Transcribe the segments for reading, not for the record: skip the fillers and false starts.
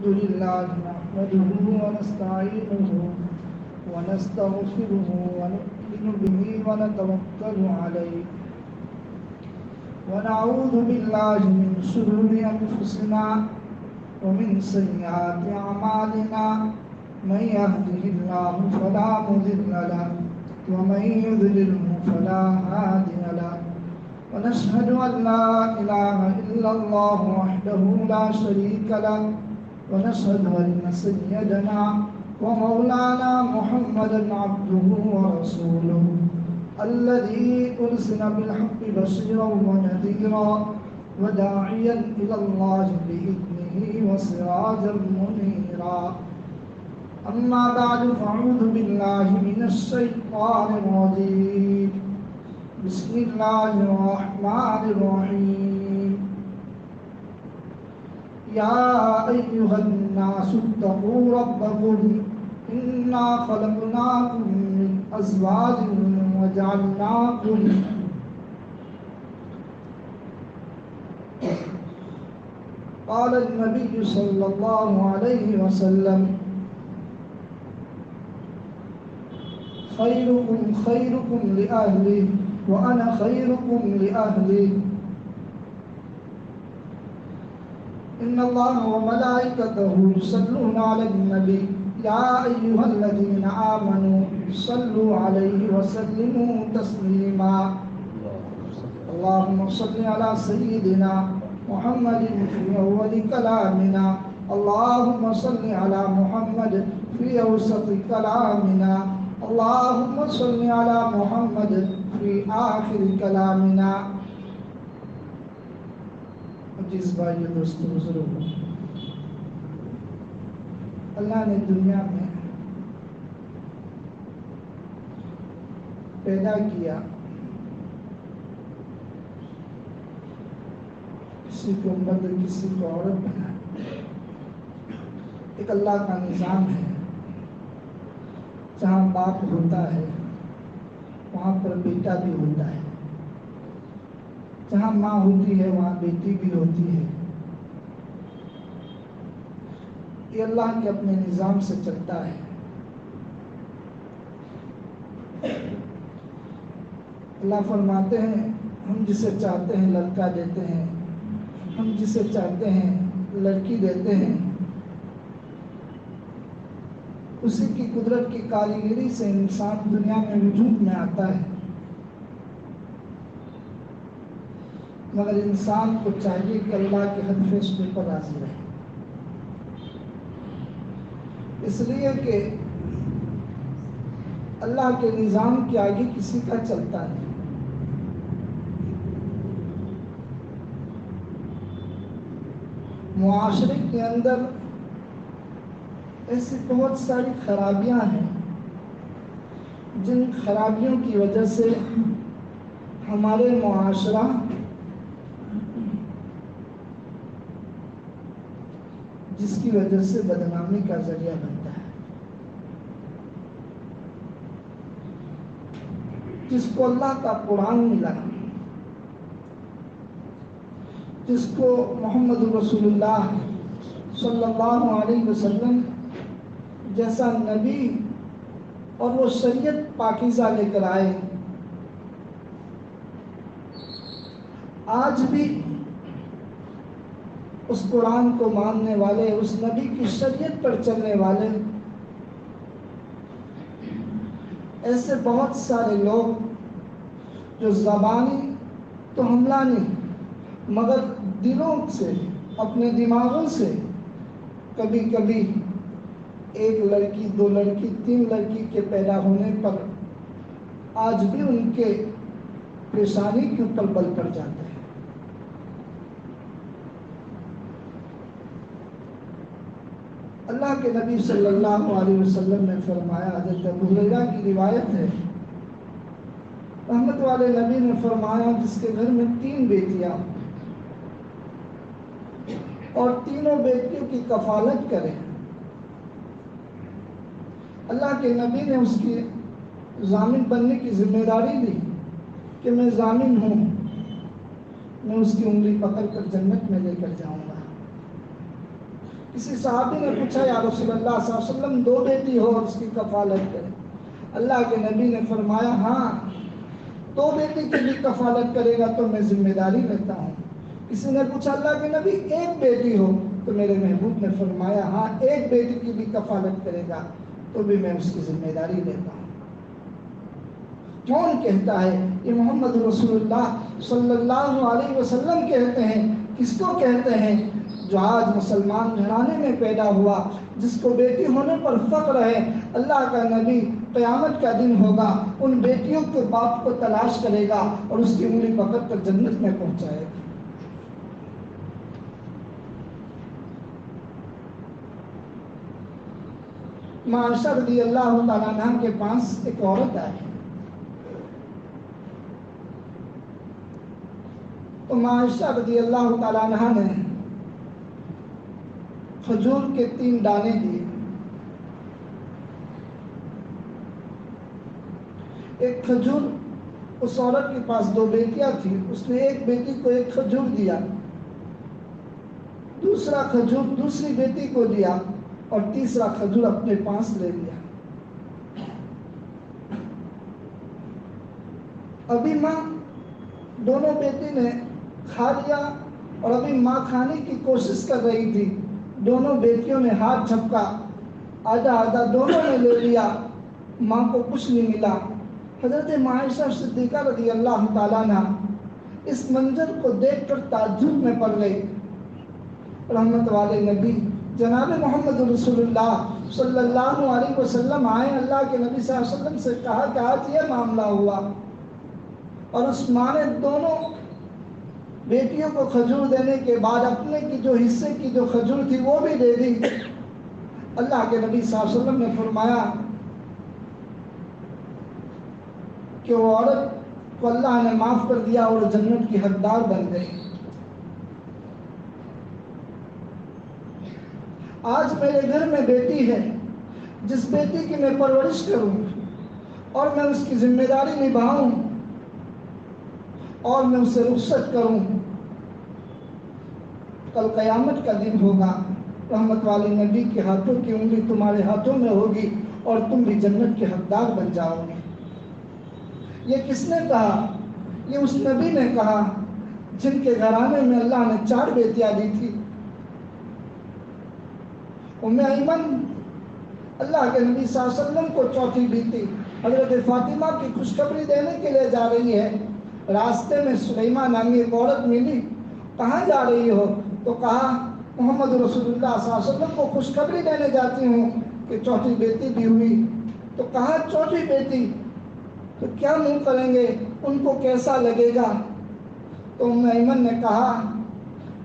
لله نحمده ونستعينه ونستغفره ونؤمن به ونتوكل عليه ونعوذ بالله من شرور أنفسنا ومن سيئات أعمالنا من يهده الله فلا مضل له ومن يضلله فلا هادي له ونشهد أن لا إله إلا الله وحده لا شريك له ونشهد أن سيدنا ومولانا محمدا عبده ورسوله الذي أرسل بالحق بشيرا ونذيرا وداعيا إلى الله بإذنه وسراجا منيرا أما بعد فأعوذ بالله من الشيطان الرجيم بسم الله الرحمن الرحيم يا أيها الناس اتقوا ربكم إنا خلقناكم من أزواج وجعلناكم قال النبي صلى الله عليه وسلم خيركم خيركم لأهله وأنا خيركم لأهلي إن الله وملائكته يصلون على النبي يا أيها الذين آمنوا صلوا عليه وسلموا تسليما اللهم صل على سيدنا محمد في أول كلامنا اللهم صل على محمد في أوسط كلامنا اللهم صل على محمد في آخر كلامنا جس بھائی دوستو بزرگوں اللہ نے دنیا میں پیدا کیا کسی کو مرد کسی کو عورت بنا ایک اللہ کا نظام ہے جہاں باپ ہوتا ہے وہاں پر بیٹا بھی ہوتا ہے جہاں ماں ہوتی ہے وہاں بیٹی بھی ہوتی ہے یہ اللہ کے اپنے نظام سے چلتا ہے اللہ فرماتے ہیں ہم جسے چاہتے ہیں لڑکا دیتے ہیں ہم جسے چاہتے ہیں لڑکی دیتے ہیں اسی کی قدرت کی کاریگری سے انسان دنیا میں وجود میں آتا ہے مگر انسان کو چاہیے کہ اللہ کے حد فیصلے پر راضی رہے اس لیے کہ اللہ کے نظام کے آگے کسی کا چلتا نہیں معاشرے کے اندر ایسی بہت ساری خرابیاں ہیں جن خرابیوں کی وجہ سے ہمارے معاشرہ جس کی وجہ سے بدنامی کا ذریعہ بنتا ہے جس کو اللہ کا قرآن ملا جس کو محمد رسول اللہ صلی اللہ علیہ وسلم جیسا نبی اور وہ شریعت پاکیزہ لے کر آئے آج بھی اس قرآن کو ماننے والے اس نبی کی شریعت پر چلنے والے ایسے بہت سارے لوگ جو زبانی تو حملہ نہیں مگر دلوں سے اپنے دماغوں سے کبھی کبھی ایک لڑکی دو لڑکی تین لڑکی کے پیدا ہونے پر آج بھی ان کے پریشانی کے اوپر بل پڑ جاتا ہے اللہ کے نبی صلی اللہ علیہ وسلم نے فرمایا حضرت ابو ہریرہ کی روایت ہے رحمت والے نبی نے فرمایا جس کے گھر میں 3 بیٹیاں اور تینوں بیٹیوں کی کفالت کرے اللہ کے نبی نے اس کی ضامن بننے کی ذمہ داری دی کہ میں ضامن ہوں میں اس کی انگلی پکڑ کر جنت میں لے کر جاؤں گا کسی صحابی نے پوچھا یا رسول اللہ صلی اللہ علیہ وسلم 2 بیٹی ہو اور اس کی کفالت کرے؟ اللہ کے نبی نے فرمایا ہاں 2 بیٹی کی بھی کفالت کرے گا تو میں ذمہ داری لیتا ہوں۔ کسی نے پوچھا اللہ کے نبی 1 بیٹی ہو؟ تو میرے محبوب نے فرمایا ہاں 1 بیٹی کی بھی کفالت کرے گا تو بھی میں اس کی ذمہ داری لیتا ہوں۔ کون کہتا ہے؟ یہ محمد رسول اللہ صلی اللہ علیہ وسلم کہتے ہیں۔ کس کو کہتے ہیں؟ جو آج مسلمان گھرانے میں پیدا ہوا، جس کو بیٹی ہونے پر فخر ہے۔ اللہ کا نبی قیامت کا دن ہوگا، ان بیٹیوں کے باپ کو تلاش کرے گا اور اس کی انگلی پکڑ کر جنت میں پہنچائے گا۔ عائشہ رضی اللہ تعالیٰ عنہ کے پاس ایک عورت آئی تو عائشہ رضی اللہ تعالیٰ عنہ نے کھجور کے 3 دانے دیے۔ ایک کھجور، اس عورت کے پاس 2 بیٹیاں تھیں، اس نے ایک بیٹی کو ایک کھجور دیا، دوسرا کھجور دوسری بیٹی کو دیا اور تیسرا کھجور اپنے پاس لے لیا۔ ابھی ماں دونوں بیٹی نے کھا لیا اور ابھی ماں کھانے کی کوشش کر رہی تھی، دونوں بیٹیوں نے ہاتھ جھپکا، آدھا آدھا دونوں نے لے لیا، ماں کو کچھ نہیں ملا۔ حضرت عائشہ صدیقہ رضی اللہ تعالیٰ عنہ اس منظر کو دیکھ کر تعجب میں پڑ گئی۔ رحمت والے نبی جناب محمد رسول اللہ صلی اللہ علیہ وسلم آئے، اللہ کے نبی صلی اللہ علیہ وسلم سے کہا کہ آج یہ معاملہ ہوا، اور اس ماں نے دونوں بیٹیوں کو کھجور دینے کے بعد اپنے کی جو حصے کی جو کھجور تھی وہ بھی دے دی۔ اللہ کے نبی صلی اللہ علیہ وسلم نے فرمایا کہ وہ عورت کو اللہ نے معاف کر دیا اور جنت کی حقدار بن گئی۔ آج میرے گھر میں بیٹی ہے، جس بیٹی کی میں پرورش کروں اور میں اس کی ذمہ داری نبھاؤں اور میں اسے رخصت کروں، کل قیامت کا دن ہوگا، رحمت والے نبی کے ہاتھوں کی انگلی تمہارے ہاتھوں میں ہوگی اور تم بھی جنت کے حقدار بن جاؤ گے۔ یہ کس نے کہا؟ یہ اس نبی نے کہا جن کے گھرانے میں اللہ نے 4 بیٹیاں دی تھی۔ ام ایمن اللہ کے نبی صلی اللہ علیہ وسلم کو 4تھی بیٹی حضرت فاطمہ کی خوشخبری دینے کے لیے جا رہی ہے، راستے میں سلیمہ نامی ایک عورت ملی، کہاں جا رہی ہو؟ تو کہا محمد رسول اللہ صلی اللہ علیہ وسلم کو خوشخبری دینے جاتی ہوں کہ 4تھی بیٹی بھی ہوئی۔ تو کہا 4تھی بیٹی تو کیا منہ کریں گے، ان کو کیسا لگے گا؟ تو ام ایمن نے کہا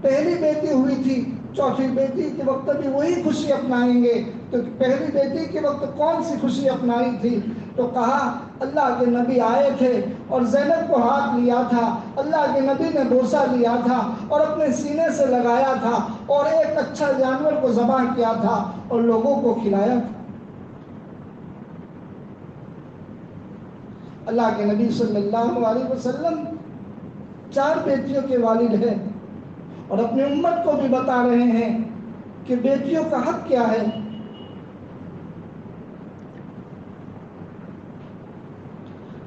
پہلی بیٹی ہوئی تھی، 4تھی بیٹی کے وقت بھی وہی خوشی اپنائیں گے، تو پہلی بیٹی کے وقت کون سی خوشی اپنائی تھی؟ تو کہا اللہ کے نبی آئے تھے اور زینب کو ہاتھ لیا تھا، اللہ کے نبی نے بوسہ لیا تھا اور اپنے سینے سے لگایا تھا اور ایک اچھا جانور کو ذبح کیا تھا اور لوگوں کو کھلایا تھا۔ اللہ کے نبی صلی اللہ علیہ وسلم 4 بیٹیوں کے والد ہیں اور اپنی امت کو بھی بتا رہے ہیں کہ بیٹیوں کا حق کیا ہے۔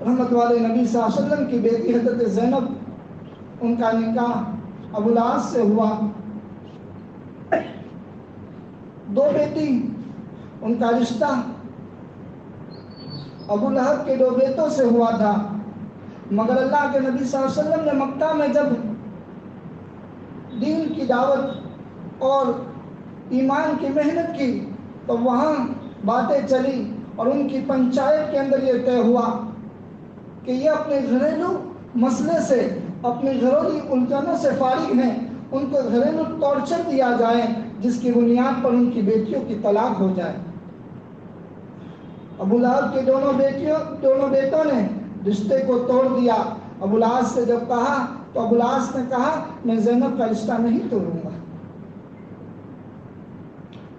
رحمت والے نبی صلی اللہ علیہ وسلم کی بیٹی حضرت زینب، ان کا نکاح ابو العاص سے ہوا۔ 2 بیٹی، ان کا رشتہ ابو لہب کے 2 بیٹوں سے ہوا تھا، مگر اللہ کے نبی صلی اللہ علیہ وسلم نے مکہ میں جب دین کی دعوت اور ایمان کی محنت کی تو وہاں باتیں چلی اور ان کی پنچایت کے اندر یہ طے ہوا کہ یہ اپنے گھریلو مسئلے سے، اپنے گھریلو الجھنوں سے فارغ ہیں، ان کو گھریلو ٹارچر دیا جائے جس کی بنیاد پر ان کی بیٹیوں کی طلاق ہو جائے۔ ابو لہب کے دونوں بیٹوں نے رشتے کو توڑ دیا۔ ابو العاص سے جب کہا تو ابو العاص نے کہا میں زینب کا رشتہ نہیں توڑوں گا۔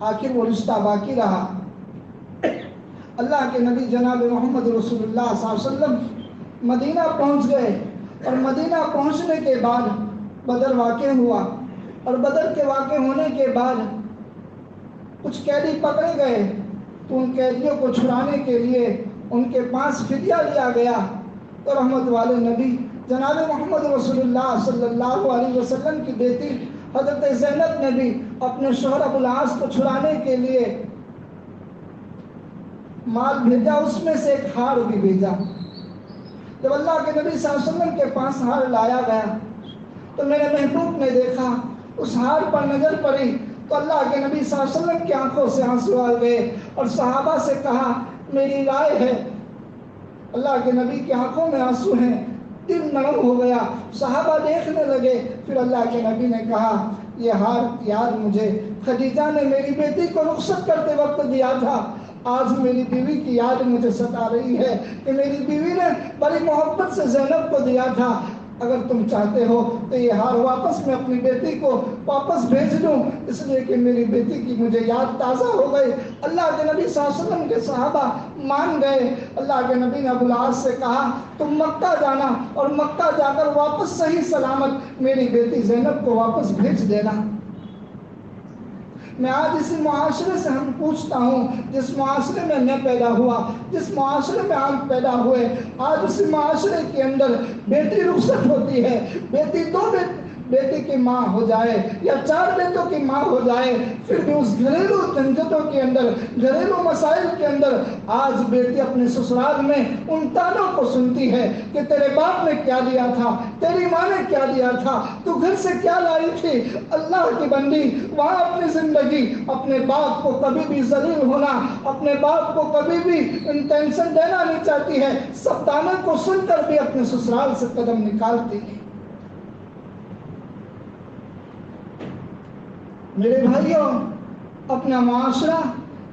آخر وہ رشتہ باقی رہا۔ اللہ کے نبی جناب محمد رسول اللہ صلی اللہ علیہ وسلم مدینہ پہنچ گئے اور مدینہ پہنچنے کے بعد بدر واقع ہوا، اور بدر کے واقع ہونے کے بعد کچھ قیدی پکڑے گئے تو ان قیدیوں کو چھڑانے کے لیے ان کے پاس فدیہ لیا گیا، تو رحمت والے نبی جناب محمد رسول اللہ صلی اللہ علیہ وسلم کی بیٹی حضرت زینب نے بھی اپنے شوہر ابو العاص کو چھڑانے کے لیے مال بھیجا، اس میں سے ایک ہار بھی بھیجا۔ جب اللہ کے نبی صلی اللہ علیہ وسلم کے پاس ہار لایا گیا تو میرے محبوب نے دیکھا، اس ہار پر نظر پڑی تو اللہ کے نبی صلی اللہ علیہ وسلم کی آنکھوں سے آنسو آ گئے اور صحابہ سے کہا میری رائے ہے۔ اللہ کے نبی کی آنکھوں میں آنسو ہیں، دل نرم ہو گیا، صحابہ دیکھنے لگے۔ پھر اللہ کے نبی نے کہا یہ ہار یاد مجھے خدیجہ نے میری بیٹی کو رخصت کرتے وقت دیا تھا، آج میری بیوی کی یاد مجھے ستا رہی ہے کہ میری بیوی نے بڑی محبت سے زینب کو دیا تھا، اگر تم چاہتے ہو تو یہ ہار واپس میں اپنی بیٹی کو واپس بھیج دوں، اس لیے کہ میری بیٹی کی مجھے یاد تازہ ہو گئی۔ اللہ کے نبی صلی اللہ علیہ وسلم کے صحابہ مان گئے۔ اللہ کے نبی نے ابو العاص سے کہا تم مکہ جانا اور مکہ جا کر واپس صحیح سلامت میری بیٹی زینب کو واپس بھیج دینا۔ میں آج اسی معاشرے سے ہم پوچھتا ہوں، جس معاشرے میں میں پیدا ہوا، جس معاشرے میں آپ پیدا ہوئے، آج اسی معاشرے کے اندر بیٹی رخصت ہوتی ہے، بیٹی دو بیٹی کی ماں ہو جائے یا 4 بیٹوں کی ماں ہو جائے، پھر بھی اس گھریلو جھنجھٹوں کے اندر، گھریلو مسائل کے اندر آج بیٹی اپنے سسرال میں ان تانوں کو سنتی ہے کہ تیرے باپ نے کیا دیا تھا، تیری ماں نے کیا دیا تھا، تو گھر سے کیا لائی تھی۔ اللہ کی بندی وہاں اپنی زندگی اپنے باپ کو کبھی بھی ذلیل ہونا، اپنے باپ کو کبھی بھی ٹینشن دینا نہیں چاہتی ہے، سب تانے کو سن کر بھی اپنے سسرال سے قدم نکالتی ہے۔ میرے بھائیوں، اپنا معاشرہ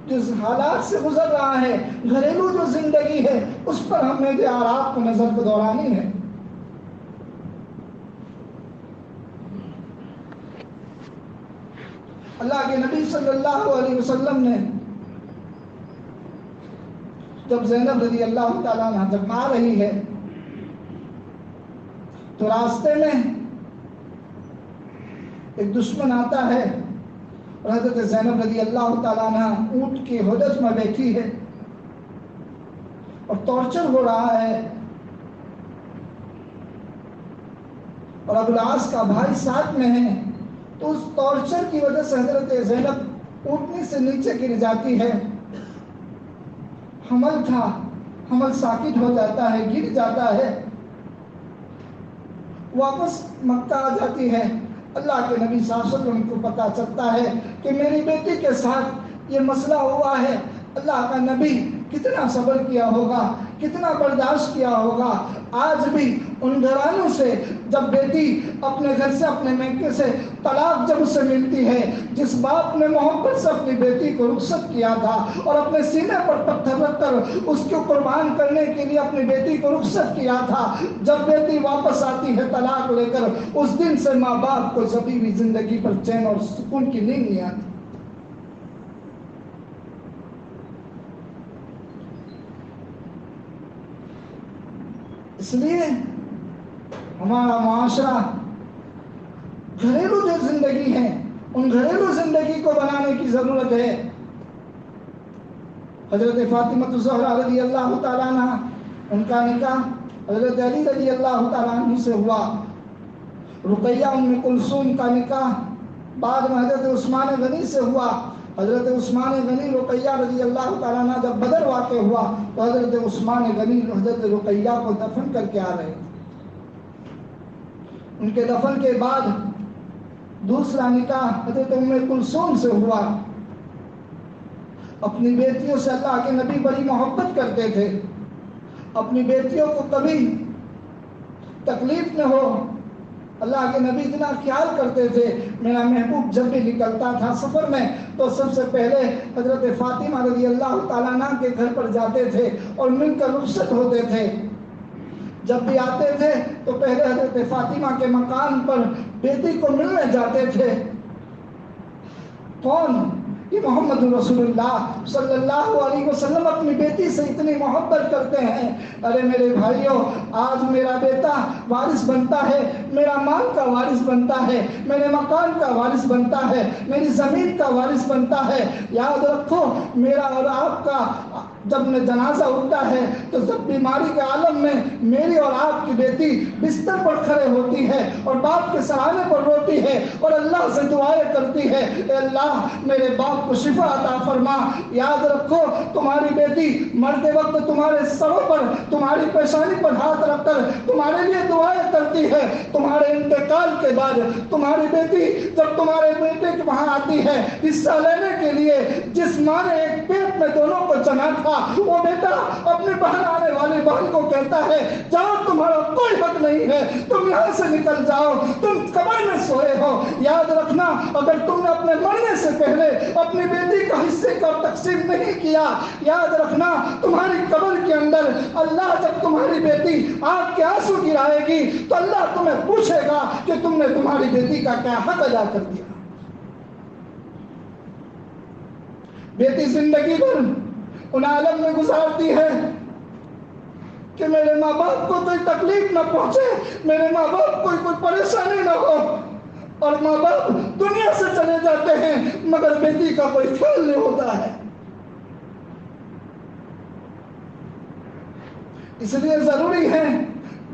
جس حالات سے گزر رہا ہے، گھریلو جو زندگی ہے، اس پر ہم نے دیارات کو نظر کو دورانی ہے۔ اللہ کے نبی صلی اللہ علیہ وسلم نے جب زینب رضی اللہ تعالیٰ عنہ جب آ رہی ہے تو راستے میں ایک دشمن آتا ہے اور حضرت زینب رضی اللہ تعالیٰ عنہ اونٹ کی ہودج میں بیٹھی ہے اور ٹارچر ہو رہا ہے، اور ابو العاص کا بھائی ساتھ میں ہے، تو اس ٹارچر کی وجہ سے حضرت زینب اونٹنی سے نیچے گر جاتی ہے۔ حمل تھا، حمل ساکت ہو جاتا ہے، گر جاتا ہے، واپس مکہ آ جاتی ہے۔ اللہ کے نبی صلی اللہ علیہ وسلم کو پتہ چلتا ہے کہ میری بیٹی کے ساتھ یہ مسئلہ ہوا ہے۔ اللہ کا نبی کتنا صبر کیا ہوگا، کتنا برداشت کیا ہوگا۔ آج بھی ان گھرانوں سے جب بیٹی اپنے گھر سے، اپنے میکے سے طلاق جب اسے ملتی ہے، جس باپ نے محبت سے اپنی بیٹی کو رخصت کیا تھا اور اپنے سینے پر پتھر رکھ کر اس کو قربان کرنے کے لیے اپنی بیٹی کو رخصت کیا تھا، جب بیٹی واپس آتی ہے طلاق لے کر، اس دن سے ماں باپ کو کبھی بھی زندگی پر چین اور سکون کی نیند نہیں آتی۔ اس لیے ہمارا معاشرہ گھریلو جو زندگی ہے، ان گھریلو زندگی کو بنانے کی ضرورت ہے۔ حضرت فاطمہ الزہرا رضی اللہ تعالیٰ عنہ، ان کا نکاح حضرت علی رضی اللہ تعالیٰ عنہ سے ہوا۔ رقیہ ام کلثوم کا نکاح بعد میں حضرت عثمان غنی سے ہوا۔ حضرت عثمان غنی رقیہ رضی اللہ تعالیٰ عنہ جب بدر واقع ہوا تو حضرت عثمان غنی حضرت رقیہ کو دفن کر کے آ رہے تھے۔ ان کے دفن کے بعد دوسرا نکاح حضرت ام کلثوم سے ہوا۔ اپنی بیٹیوں سے اللہ کے نبی بڑی محبت کرتے تھے، اپنی بیٹیوں کو کبھی تکلیف نہ ہو، اللہ کے نبی اتنا خیال کرتے تھے۔ میرا محبوب جب بھی نکلتا تھا سفر میں تو سب سے پہلے حضرت فاطمہ رضی اللہ تعالیٰ عنہ کے گھر پر جاتے تھے اور مل کر رخصت ہوتے تھے۔ جب بھی آتے تھے تو پہلے حضرت فاطمہ کے مکان پر بیٹی کو ملنے جاتے تھے۔ کون؟ یہ محمد رسول اللہ صلی اللہ علیہ وسلم اپنی بیٹی سے اتنی محبت کرتے ہیں۔ ارے میرے بھائیوں، آج میرا بیٹا وارث بنتا ہے، میرا مال کا وارث بنتا ہے، میرے مکان کا وارث بنتا ہے، میری زمین کا وارث بنتا ہے۔ یاد رکھو میرا اور آپ کا جب میں جنازہ اٹھتا ہے تو جب بیماری کے عالم میں میری اور آپ کی بیٹی بستر پر کھڑے ہوتی ہے اور باپ کے سرانے پر روتی ہے اور اللہ سے دعائیں کرتی ہے، اے اللہ میرے باپ کو شفا عطا فرما۔ یاد رکھو تمہاری بیٹی مرتے وقت تمہارے سروں پر، تمہاری پیشانی پر ہاتھ رکھ کر تمہارے لیے دعائیں کرتی ہے۔ تمہارے انتقال کے بعد تمہاری بیٹی جب تمہارے بیٹے کے وہاں آتی ہے حصہ لینے کے لیے، جس ماں نے ایک پیٹ میں دونوں کو جنا تھا، وہ بیٹا اپنی بہن آنے والی بہن کو کہتا ہے جاؤ تمہارا کوئی حق نہیں ہے، تم یہاں سے نکل جاؤ، تم قبر میں سوئے ہو۔ یاد رکھنا اگر تم نے اپنے مرنے سے پہلے اپنی بیٹی کا حصے کا تقسیم نہیں کیا، یاد رکھنا تمہاری قبر کے اندر اللہ جب تمہاری بیٹی آنکھ کے آنسو گرائے گی تو اللہ تمہیں پوچھے گا کہ تم نے تمہاری بیٹی کا کیا حق ادا کر دیا۔ بیٹی زندگی بھر ان عالم میں گزارتی ہے کہ میرے ماں باپ کو کوئی تکلیف نہ پہنچے، میرے ماں باپ کو کوئی پریشانی نہ ہو، اور ماں باپ دنیا سے چلے جاتے ہیں مگر بیٹی کا کوئی خیال نہیں ہوتا ہے۔ اس لیے ضروری ہے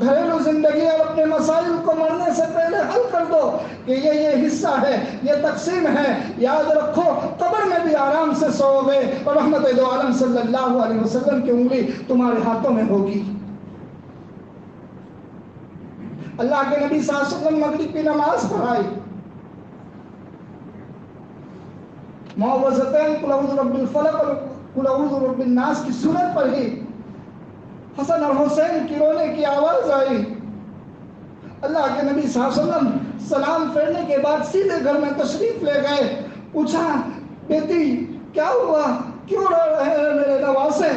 گھریلو زندگی اور اپنے مسائل کو مرنے سے پہلے حل کر دو کہ یہ حصہ ہے، یہ تقسیم ہے۔ یاد رکھو قبر میں بھی آرام سے سو گے اور رحمت دو عالم صلی اللہ علیہ وسلم کی انگلی تمہارے ہاتھوں میں ہوگی۔ اللہ کے نبی صلی اللہ علیہ وسلم مغرب کی نماز پڑھائی، معوذتین قل اعوذ برب الفلق اور قل اعوذ برب الناس کی سورت پڑھی، حسن اور حسین کی رونے کی آواز آئی۔ اللہ کے نبی صلی اللہ علیہ وسلم سلام پھیرنے کے بعد سیدھے گھر میں تشریف لے گئے۔ پوچھا بیٹی کیا ہوا، کیوں رو رہے ہیں میرے نواسے؟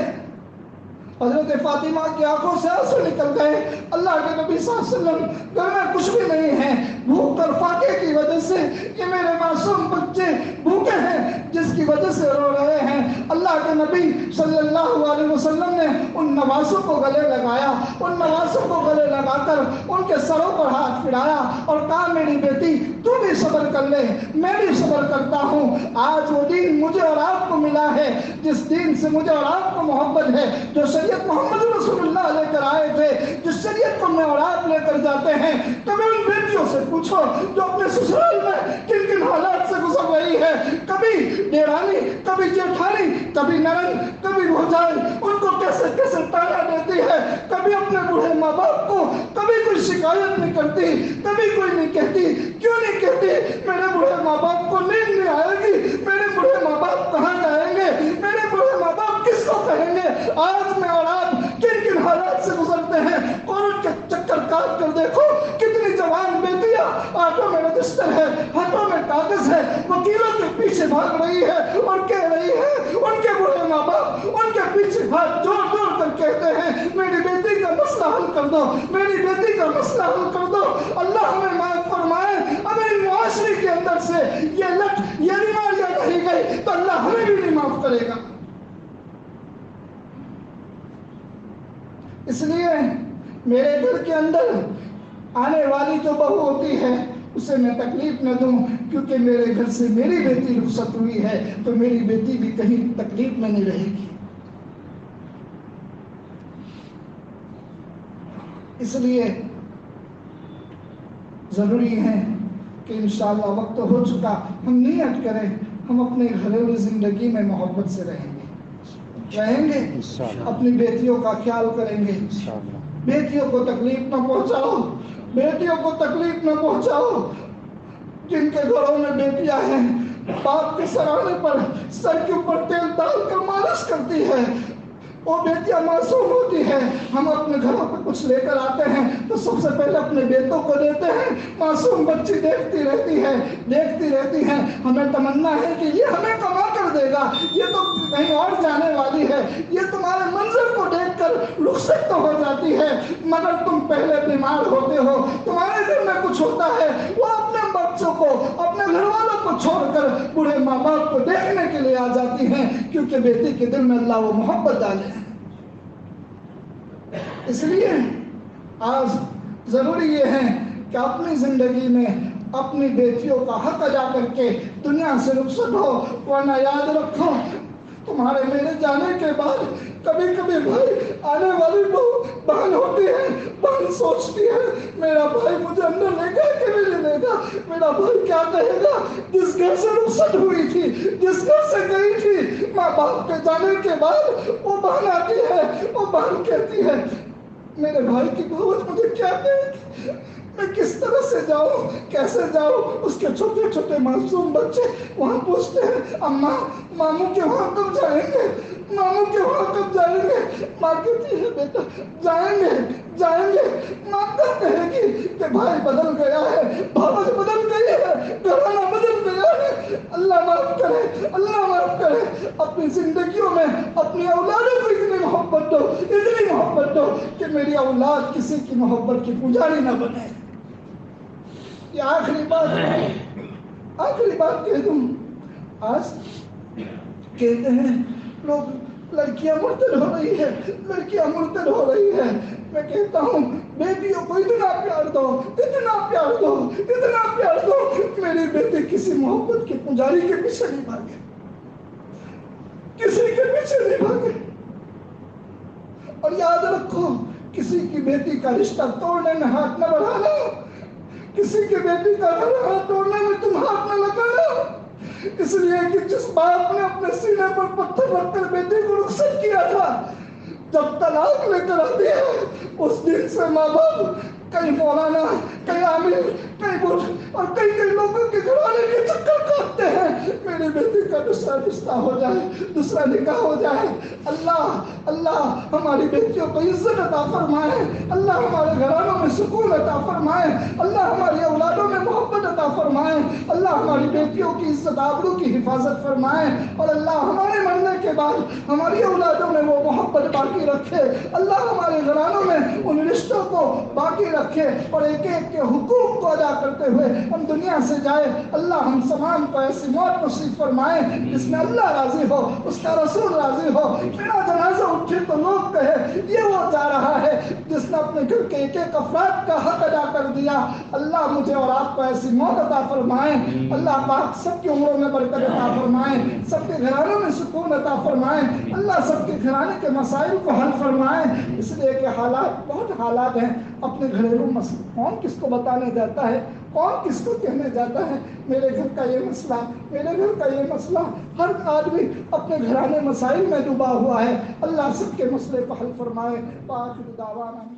حضرت فاطمہ کی آنکھوں سے آنسو نکل گئے۔ اللہ کے نبی صلی اللہ علیہ وسلم گھر میں کچھ بھی نہیں ہے، بھوک اور فاقے کی وجہ سے یہ میرے معصوم بچے بھوکے ہیں جس کی وجہ سے رو رہے ہیں۔ اللہ کے نبی صلی اللہ علیہ وسلم نے ان نواسوں کو گلے لگایا، ان نواسوں کو گلے لگا کر ان کے سروں پر ہاتھ پھرایا اور کہا میری بیٹی تو بھی صبر کر لے، میں بھی صبر کرتا ہوں۔ آج وہ دین مجھے اور آپ کو ملا ہے جس دین سے مجھے اور آپ کو محبت ہے، جو شریعت محمد رسول اللہ لے کر آئے تھے، جس شریعت کو میں اور آپ لے کر جاتے ہیں۔ کبھی ان بیٹیوں سے پوچھو جو اپنے سسرال میں کن کن حالات سے گزر رہی ہے، کبھی ڈیرانی، کبھی جیٹھانی، کبھی نرن، کبھی بھوجائی، ان کو کیسے کیسے تانا دیتی ہے، کبھی اپنے بوڑھے ماں باپ کو کبھی کوئی شکایت نہیں کرتی، کبھی کوئی نہیں کہتی۔ کیوں نہیں کہتی؟ میرے بوڑھے ماں باپ کو نیند نہیں آئے گی، میرے بوڑھے ماں باپ کہاں جائیں گے، میرے بوڑھے ماں باپ کس کو کہیں گے۔ آج میں اور آپ کن کن حالات سے گزرتے ہیں، کورٹ کے چکر کاٹ کر دیکھو کتنی جوان بیٹیاں آٹوں میں رجسٹر ہے، ہاتھوں میں کاغذ ہے، وکیلوں کے پیچھے بھاگ رہی ہے اور کہہ رہی ہے، ان کے بوڑھے ماں باپ ان کے پیچھے ہاتھ جوڑ جوڑ کر کہتے ہیں میری بیٹی کا مسئلہ حل کر دو، میری بیٹی کا مسئلہ حل کر دو۔ اللہ ہمیں معاف فرمائے اگر ان معاشرے کے اندر سے یہ لٹ یہ بیماریاں رہ گئی تو اللہ ہمیں بھی نہیں معاف کرے گا۔ اس لیے میرے گھر کے اندر آنے والی جو بہو ہوتی ہے اسے میں تکلیف نہ دوں، کیونکہ میرے گھر سے میری بیٹی رخصت ہوئی ہے تو میری بیٹی بھی کہیں تکلیف میں نہیں رہے گی۔ اس لیے ضروری ہے کہ انشاءاللہ وقت ہو چکا، ہم نیت کریں ہم اپنے گھریلو زندگی میں محبت سے رہیں گے اپنی بیٹیوں کا خیال کریں گے، بیٹیوں کو تکلیف نہ پہنچاؤ، بیٹیوں کو تکلیف نہ پہنچاؤ۔ جن کے گھروں میں بیٹیاں ہیں باپ کے سرانے پر سر کے اوپر تیل ڈال کر مالش کرتی ہے، وہ بیٹیاں معصوم ہوتی ہیں۔ ہم اپنے گھروں پہ کچھ لے کر آتے ہیں تو سب سے پہلے اپنے بیٹوں کو دیتے ہیں، معصوم بچی دیکھتی رہتی ہے، ہمیں تمنا ہے کہ یہ ہمیں کما کر دے گا، یہ تو کہیں اور جانے والی ہے، یہ تمہارے منظر کو دیکھ کر رخصت تو ہو جاتی ہے، مگر تم پہلے بیمار ہوتے ہو، تمہارے دل میں کچھ ہوتا ہے، وہ اپنے بچوں کو اپنے گھر والوں کو چھوڑ کر بوڑھے ماں باپ کو دیکھنے کے لیے آ جاتی ہیں، کیونکہ بیٹی کے دل میں اللہ وہ محبت ڈالے۔ اس لیے آج ضروری یہ ہے کہ اپنی زندگی میں اپنی بیٹیوں کا حق ادا کر کے دنیا سے رخصت ہو، ورنہ یاد رکھو تمہارے میرے جانے کے بعد کبھی کبھی بھائی آنے والی بہن ہوتی ہے، بہن سوچتی ہے میرا بھائی مجھے اندر لے گا کہ نہیں لے گا، میرا بھائی کیا کہے گا، جس گھر سے رخصت ہوئی تھی، جس گھر سے گئی تھی، ماں باپ کے جانے کے بعد وہ بہن آتی ہے، وہ بہن کہتی ہے میرے بھائی کی بہت مجھے کیا کہے گی، میں کس طرح سے جاؤں، کیسے جاؤں۔ اس کے چھوٹے چھوٹے معصوم بچے وہاں پوچھتے ہیں اماں ماموں کے وہاں کب جائیں گے، ماموں کے وہاں کب جائیں گے، ماں کہتی ہے بیٹا جائیں گے جائیں گے۔ ماں کب کہے گی کہ بھائی بدل گیا ہے، بھاوج بدل گئی ہے، گھرانہ بدل گیا ہے۔ اللہ معاف کرے، اللہ معاف کرے۔ اپنی زندگیوں میں اپنی اولادوں کو اتنی محبت دو، اتنی محبت دو کہ میری اولاد کسی کی محبت کی پجاری نہ بنے۔ یہ آخری بات کہہ دوں، آج کہتے ہیں لوگ لڑکیاں مرتد ہو رہی ہے، لڑکیاں مرتد ہو رہی ہے۔ میں کہتا ہوں بیٹیوں کو اتنا پیار دو، اتنا پیار دو، اتنا پیار دو، میری بیٹی کسی محبت کی پجاری کے پیچھے نہیں بھاگے، کسی کے پیچھے نہیں بھاگے۔ اور یاد رکھو کسی کی بیٹی کا رشتہ توڑنے میں ہاتھ نہ بڑھانا، کسی کی بیٹی کا گھر توڑنے میں تم ہاتھ نہ لگانا، اس لیے کہ جس باپ نے اپنے سینے پر پتھر رکھ کر بیٹے کو رخصت کیا تھا، جب طلاق لے کر آتی ہے اس دن سے ماں باپ کئی مولانا، کئی عامل، کئی بزرگ اور کئی لوگوں کے گھرانے کے چکر کاٹتے ہیں میری بیٹی کا دوسرا رشتہ ہو جائے، دوسرا نکاح ہو جائے۔ اللہ ہماری بیٹیوں کو عزت عطا فرمائے، اللہ ہمارے گھرانوں میں سکون عطا فرمائے، اللہ ہماری اولادوں میں محبت عطا فرمائے، اللہ ہماری بیٹیوں کی عزت آبرو کی حفاظت فرمائے، اور اللہ ہمارے مرنے کے بعد ہماری اولادوں میں وہ محبت باقی رکھے، اللہ ہمارے گھرانوں میں ان رشتوں کو باقی رکھے، اور ایک ایک کے حقوق کو ادا کرتے ہوئے ہم دنیا سے جائے۔ اللہ ہم تمام کو ایسی موت نصیب فرمائے جس میں اللہ راضی ہو، اس کا رسول راضی ہو، میرا جنازہ اٹھے تو لوگ کہے یہ وہ جا رہا ہے جس نے اپنے گھر کے ایک ایک افراد کا حق ادا کر دیا۔ اللہ مجھے اور آپ کو ایسی موت عطا فرمائے، اللہ پاک سب کی عمروں میں برکت عطا فرمائے، سب کے گھرانوں میں سکون عطا فرمائے، اللہ سب کے گھرانے کے مسائل کو حل فرمائے۔ اس لیے کہ حالات بہت حالات ہیں، اپنے گھریلو مسئلے کون کس کو بتانے جاتا ہے، کون کس کو کہنے جاتا ہے میرے گھر کا یہ مسئلہ، میرے گھر کا یہ مسئلہ۔ ہر آدمی اپنے گھرانے مسائل میں ڈوبا ہوا ہے، اللہ سب کے مسئلے کو حل فرمائے۔ آخر دعوانا